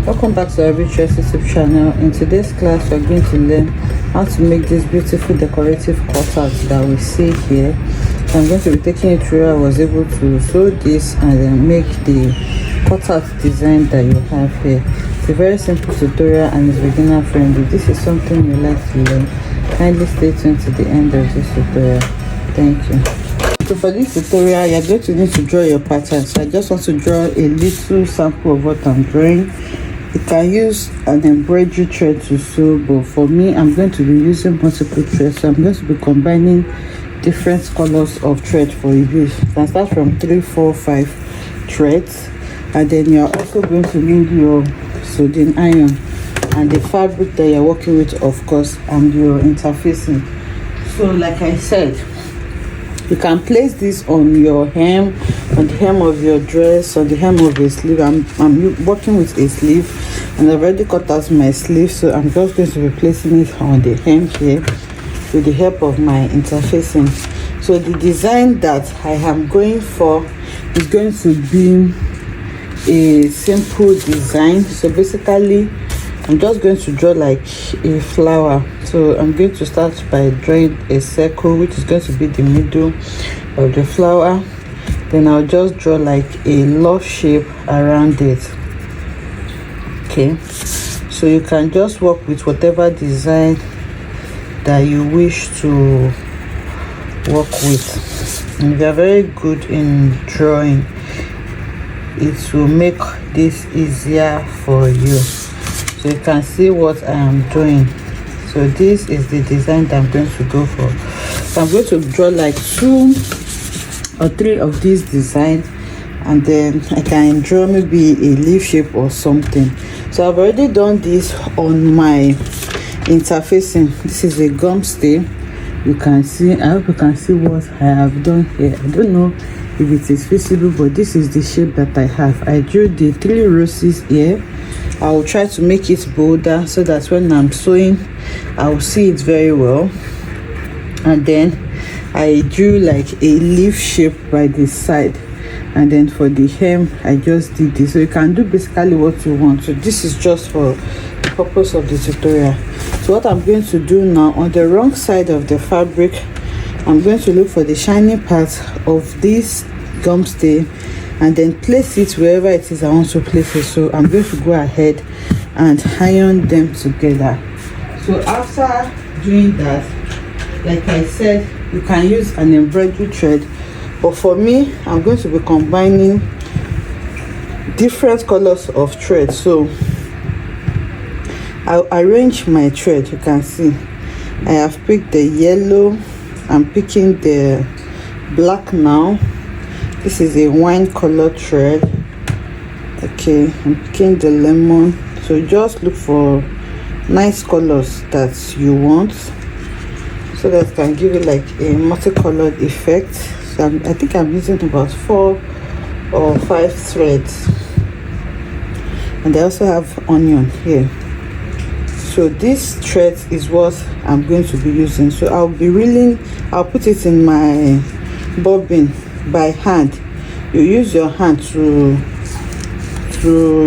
Welcome back to LarryB YouTube channel. In today's class we're going to learn how to make this beautiful decorative cutouts that we see here. So I'm going to be taking you through how I was able to sew this and then make the cutout design that you have here. It's a very simple tutorial and it's beginner friendly. This is something you like to learn. Kindly stay tuned to the end of this tutorial. Thank you. So for this tutorial you're going to need to draw your pattern. So I just want to draw a little sample of what I'm drawing. You can use an embroidery thread to sew, but for me I'm going to be using multiple threads, so I'm going to be combining different colors of thread for you. You can start from 3, 4, 5 threads, and then you're also going to need your soldering iron and the fabric that you're working with, of course, and your interfacing. So like I said, you can place this on your hem, on the hem of your dress, on the hem of a sleeve. I'm working with a sleeve and I've already cut out my sleeve, so I'm just going to be placing it on the hem here with the help of my interfacing. So the design that I am going for is going to be a simple design. So basically I'm just going to draw like a flower. So I'm going to start by drawing a circle, which is going to be the middle of the flower. Then I'll just draw like a love shape around it. Okay, so you can just work with whatever design that you wish to work with. And if you're very good in drawing, it will make this easier for you. So you can see what I am doing. So this is the design that I'm going to go for. So I'm going to draw like 2 or 3 of these designs, and then I can draw maybe a leaf shape or something. So I've already done this on my interfacing. This is a gum stay. You can see, I hope you can see what I have done here. I don't know if it is visible, but this is the shape that I have. I drew the 3 roses here. I will try to make it bolder so that when I'm sewing I will see it very well. And then I drew like a leaf shape by the side, and then for the hem I just did this. So you can do basically what you want. So this is just for the purpose of the tutorial. So what I'm going to do now, on the wrong side of the fabric, I'm going to look for the shiny part of this gum stay and then place it wherever it is I want to place it. So I'm going to go ahead and iron them together. So after doing that, like I said, you can use an embroidery thread, but for me I'm going to be combining different colors of thread. So I'll arrange my thread. You can see I have picked the yellow, I'm picking the black now. This is a wine color thread. Okay, I'm picking the lemon. So just look for nice colors that you want, so that can give you like a multicolored effect. So I think I'm using about 4 or 5 threads, and I also have onion here. So this thread is what I'm going to be using. So I'll put it in my bobbin by hand. You use your hand to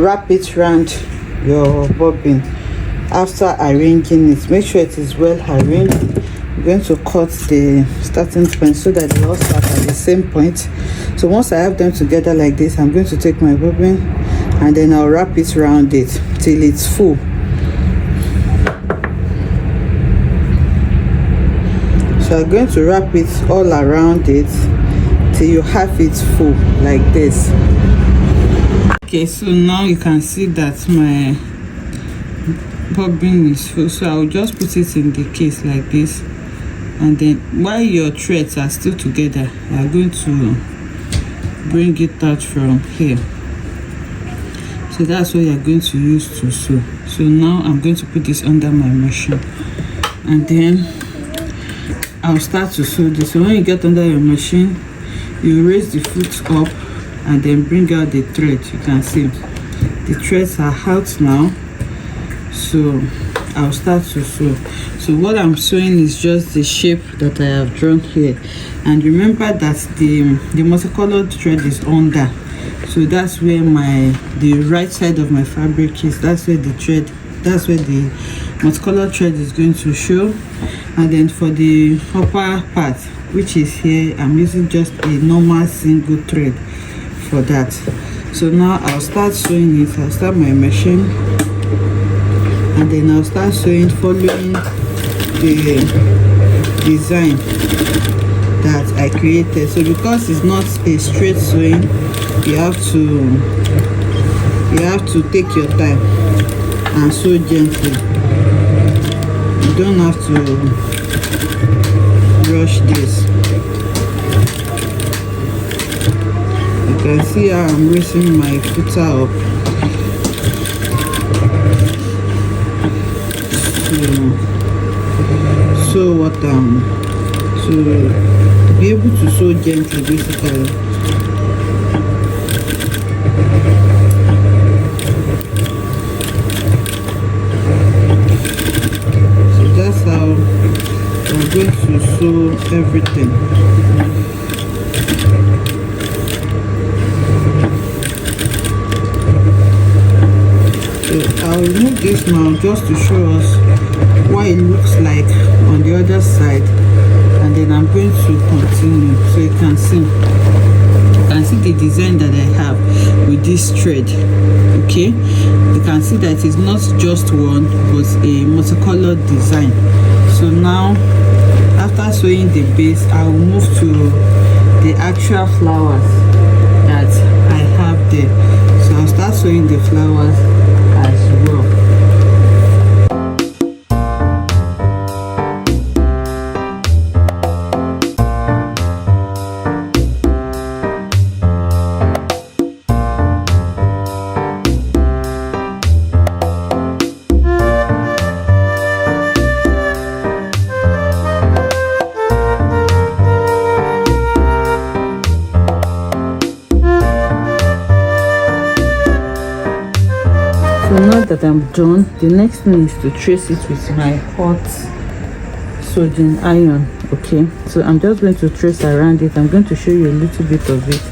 wrap it around your bobbin. After arranging it, make sure it is well arranged. I'm going to cut the starting point so that they all start at the same point. So once I have them together like this, I'm going to take my bobbin and then I'll wrap it around it till it's full. So I'm going to wrap it all around it till you have it full like this. Okay, so now you can see that my bobbin is full. So I'll just put it in the case like this, and then while your threads are still together, I'm going to bring it out from here. So that's what you're going to use to sew. So now I'm going to put this under my machine, and then I'll start to sew this. So when you get under your machine, you raise the foot up and then bring out the thread. You can see the threads are out now. So I'll start to sew. So what I'm sewing is just the shape that I have drawn here, and remember that the multicolored thread is under. So that's where the right side of my fabric is. That's where the multicolor thread is going to show. And then for the upper part, which is here, I'm using just a normal single thread for that. So now I'll start sewing it. I'll start my machine, and then I'll start sewing following the design that I created. So because it's not a straight sewing, you have to take your time and sew gently. You don't have to rush this. You can see how I'm raising my footer up so what to be able to sew gently, basically. So that's how I'm going to sew everything. So I'll remove this now just to show us what it looks like on the other side, and then I'm going to continue. So you can see the design that I have with this thread. Okay, you can see that it's not just one, but a multicolored design. So now, after sewing the base, I'll move to the actual flowers that I have there. So I'll start sewing the flowers as well. So now that I'm done, the next thing is to trace it with my hot soldering iron. Okay, so I'm just going to trace around it. I'm going to show you a little bit of it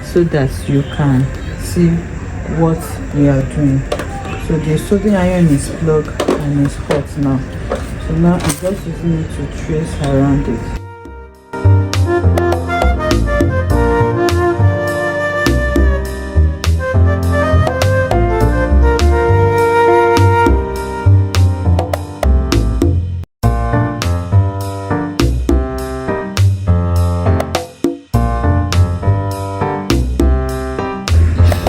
so that you can see what we are doing. So the soldering iron is plugged and it's hot now. So now I'm just using it to trace around it.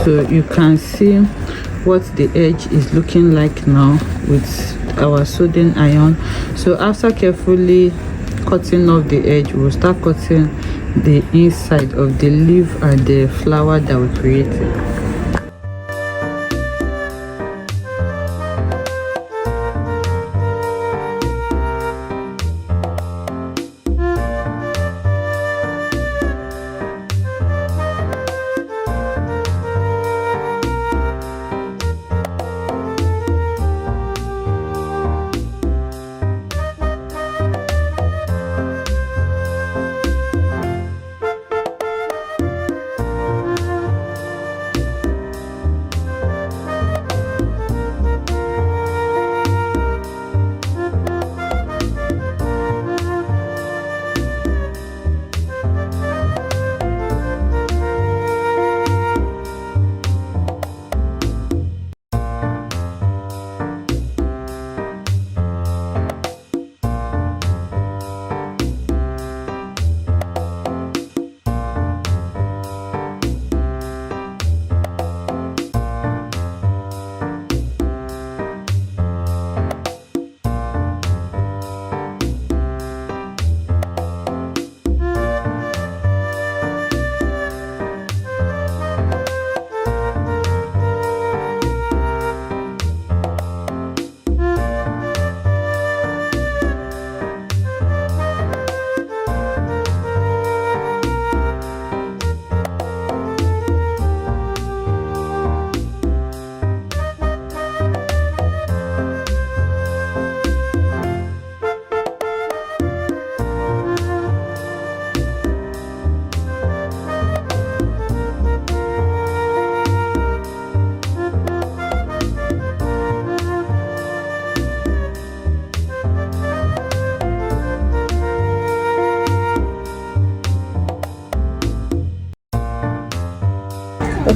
So you can see what the edge is looking like now with our soldering iron. So after carefully cutting off the edge, we'll start cutting the inside of the leaf and the flower that we created.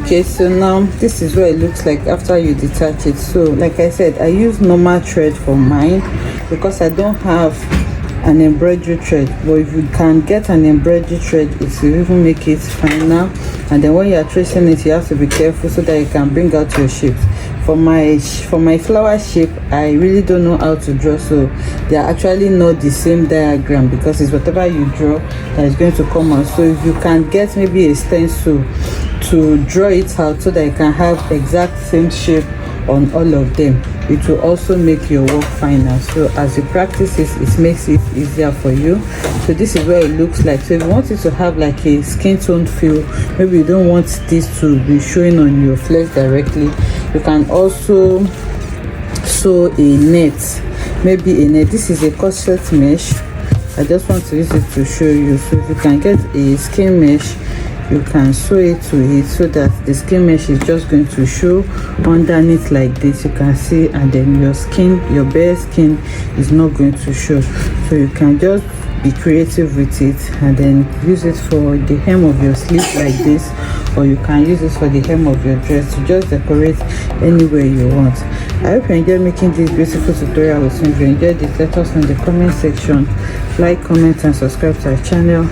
Okay, so now this is what it looks like after you detach it. So like I said, I use normal thread for mine because I don't have an embroidery thread, but if you can get an embroidery thread, it will even make it finer. And then when you are tracing it, you have to be careful so that you can bring out your shapes. For my flower shape, I really don't know how to draw, so they are actually not the same diagram because it's whatever you draw that is going to come out. So if you can get maybe a stencil to draw it out so that you can have exact same shape on all of them, it will also make your work finer. So as you practice it makes it easier for you. So this is where it looks like. So if you want it to have like a skin tone feel, maybe you don't want this to be showing on your flesh directly, you can also sew a net, maybe a net. This is a corset mesh. I just want to use it to show you. So if you can get a skin mesh, you can sew it to it so that the skin mesh is just going to show underneath like this, you can see, and then your skin, your bare skin, is not going to show. So you can just be creative with it and then use it for the hem of your sleeve like this, or you can use it for the hem of your dress to just decorate anywhere you want. I hope you enjoyed making this beautiful tutorial with me. If you enjoyed it, let us know in the comment section. Like, comment and subscribe to our channel,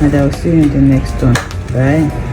and I will see you in the next one. Bye.